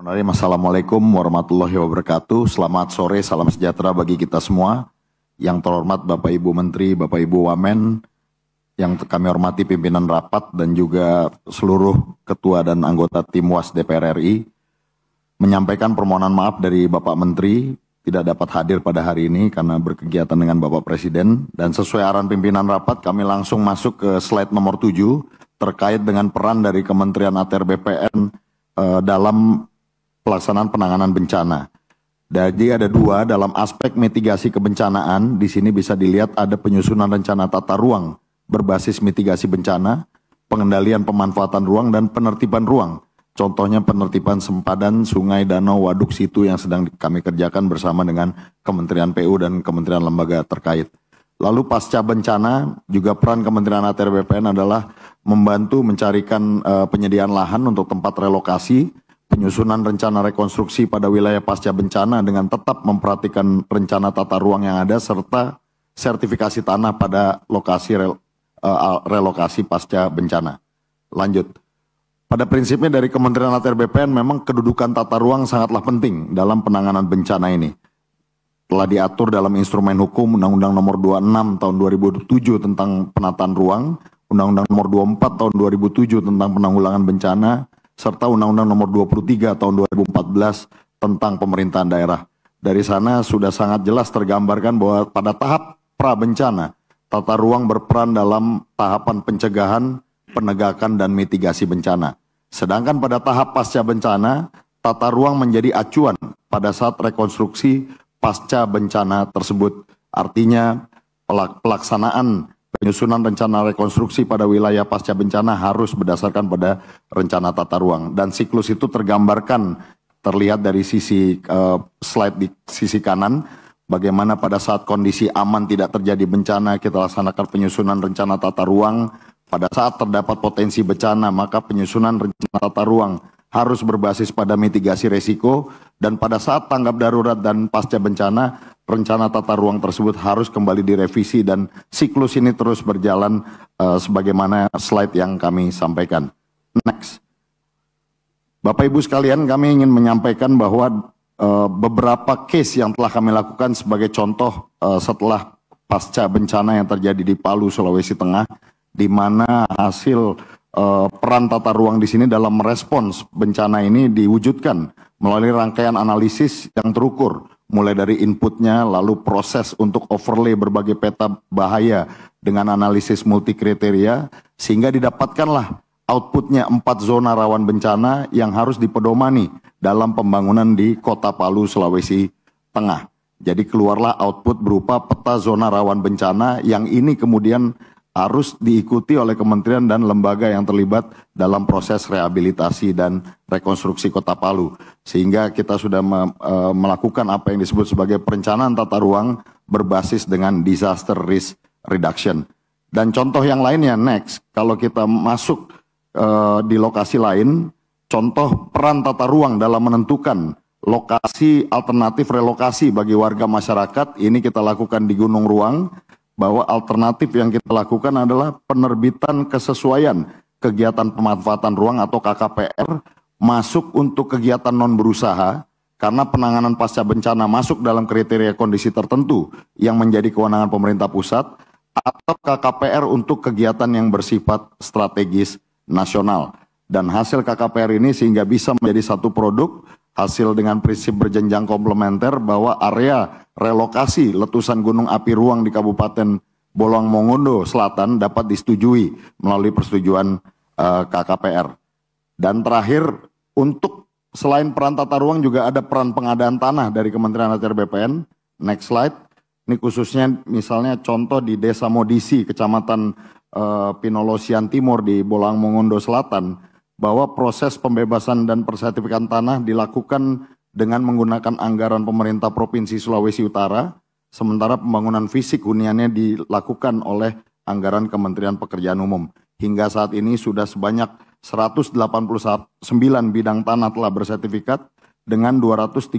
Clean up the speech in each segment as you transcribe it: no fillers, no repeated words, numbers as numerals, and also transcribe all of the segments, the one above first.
Assalamualaikum warahmatullahi wabarakatuh. Selamat sore, salam sejahtera bagi kita semua. Yang terhormat Bapak Ibu Menteri, Bapak Ibu Wamen, yang kami hormati pimpinan rapat dan juga seluruh ketua dan anggota tim WAS DPR RI, menyampaikan permohonan maaf dari Bapak Menteri tidak dapat hadir pada hari ini karena berkegiatan dengan Bapak Presiden. Dan sesuai arahan pimpinan rapat, kami langsung masuk ke slide nomor 7 terkait dengan peran dari Kementerian ATR BPN dalam pelaksanaan penanganan bencana. Jadi ada dua dalam aspek mitigasi kebencanaan. Di sini bisa dilihat ada penyusunan rencana tata ruang berbasis mitigasi bencana, pengendalian pemanfaatan ruang dan penertiban ruang. Contohnya penertiban sempadan, sungai, danau, waduk, situ yang sedang kami kerjakan bersama dengan Kementerian PU dan Kementerian lembaga terkait. Lalu pasca bencana juga peran Kementerian ATR BPN adalah membantu mencarikan penyediaan lahan untuk tempat relokasi, penyusunan rencana rekonstruksi pada wilayah pasca bencana dengan tetap memperhatikan rencana tata ruang yang ada serta sertifikasi tanah pada lokasi relokasi pasca bencana. Lanjut. Pada prinsipnya dari Kementerian ATR BPN memang kedudukan tata ruang sangatlah penting dalam penanganan bencana ini. Telah diatur dalam instrumen hukum Undang-Undang Nomor 26 Tahun 2007 tentang penataan ruang, Undang-Undang Nomor 24 Tahun 2007 tentang penanggulangan bencana, serta Undang-Undang Nomor 23 Tahun 2014 tentang pemerintahan daerah. Dari sana sudah sangat jelas tergambarkan bahwa pada tahap pra-bencana, tata ruang berperan dalam tahapan pencegahan, penegakan, dan mitigasi bencana. Sedangkan pada tahap pasca bencana, tata ruang menjadi acuan pada saat rekonstruksi pasca bencana tersebut. Artinya pelaksanaan penyusunan rencana rekonstruksi pada wilayah pasca bencana harus berdasarkan pada rencana tata ruang. Dan siklus itu tergambarkan, terlihat dari sisi slide di sisi kanan, bagaimana pada saat kondisi aman tidak terjadi bencana, kita laksanakan penyusunan rencana tata ruang. Pada saat terdapat potensi bencana, maka penyusunan rencana tata ruang harus berbasis pada mitigasi resiko, dan pada saat tanggap darurat dan pasca bencana, rencana tata ruang tersebut harus kembali direvisi dan siklus ini terus berjalan sebagaimana slide yang kami sampaikan. Next. Bapak Ibu sekalian, kami ingin menyampaikan bahwa beberapa case yang telah kami lakukan sebagai contoh setelah pasca bencana yang terjadi di Palu, Sulawesi Tengah, di mana hasil peran tata ruang di sini dalam merespons bencana ini diwujudkan melalui rangkaian analisis yang terukur, mulai dari inputnya, lalu proses untuk overlay berbagai peta bahaya dengan analisis multi kriteria, sehingga didapatkanlah outputnya 4 zona rawan bencana yang harus dipedomani dalam pembangunan di Kota Palu, Sulawesi Tengah. Jadi keluarlah output berupa peta zona rawan bencana yang ini kemudian harus diikuti oleh kementerian dan lembaga yang terlibat dalam proses rehabilitasi dan rekonstruksi Kota Palu. Sehingga kita sudah melakukan apa yang disebut sebagai perencanaan tata ruang berbasis dengan disaster risk reduction. Dan contoh yang lainnya, next, kalau kita masuk di lokasi lain, contoh peran tata ruang dalam menentukan lokasi alternatif relokasi bagi warga masyarakat, ini kita lakukan di Gunung Ruang, bahwa alternatif yang kita lakukan adalah penerbitan kesesuaian kegiatan pemanfaatan ruang atau KKPR masuk untuk kegiatan non berusaha karena penanganan pasca bencana masuk dalam kriteria kondisi tertentu yang menjadi kewenangan pemerintah pusat, atau KKPR untuk kegiatan yang bersifat strategis nasional. Dan hasil KKPR ini sehingga bisa menjadi satu produk hasil dengan prinsip berjenjang komplementer bahwa area relokasi letusan gunung api ruang di Kabupaten Bolong Mongondo Selatan dapat disetujui melalui persetujuan KKPR. Dan terakhir, untuk selain peran tata ruang juga ada peran pengadaan tanah dari Kementerian ATR BPN. Next slide. Ini khususnya misalnya contoh di Desa Modisi, Kecamatan Pinolosian Timur di Bolong Mongondo Selatan, bahwa proses pembebasan dan persertifikan tanah dilakukan dengan menggunakan anggaran pemerintah Provinsi Sulawesi Utara, sementara pembangunan fisik huniannya dilakukan oleh anggaran Kementerian Pekerjaan Umum. Hingga saat ini sudah sebanyak 189 bidang tanah telah bersertifikat, dengan 236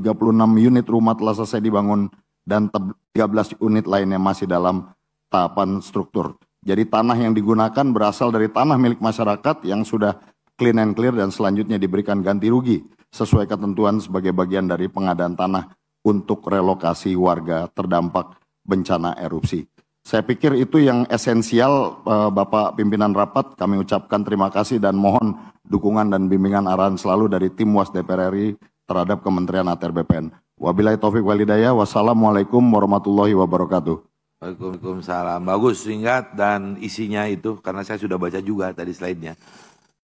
unit rumah telah selesai dibangun, dan 13 unit lainnya masih dalam tahapan struktur. Jadi tanah yang digunakan berasal dari tanah milik masyarakat yang sudah clean and clear dan selanjutnya diberikan ganti rugi sesuai ketentuan sebagai bagian dari pengadaan tanah untuk relokasi warga terdampak bencana erupsi. Saya pikir itu yang esensial, Bapak Pimpinan Rapat. Kami ucapkan terima kasih dan mohon dukungan dan bimbingan arahan selalu dari tim WAS DPR RI terhadap Kementerian ATR BPN. Wabillahi taufiq walhidayah. Wassalamualaikum warahmatullahi wabarakatuh. Waalaikumsalam. Bagus, singkat dan isinya itu karena saya sudah baca juga tadi slide-nya.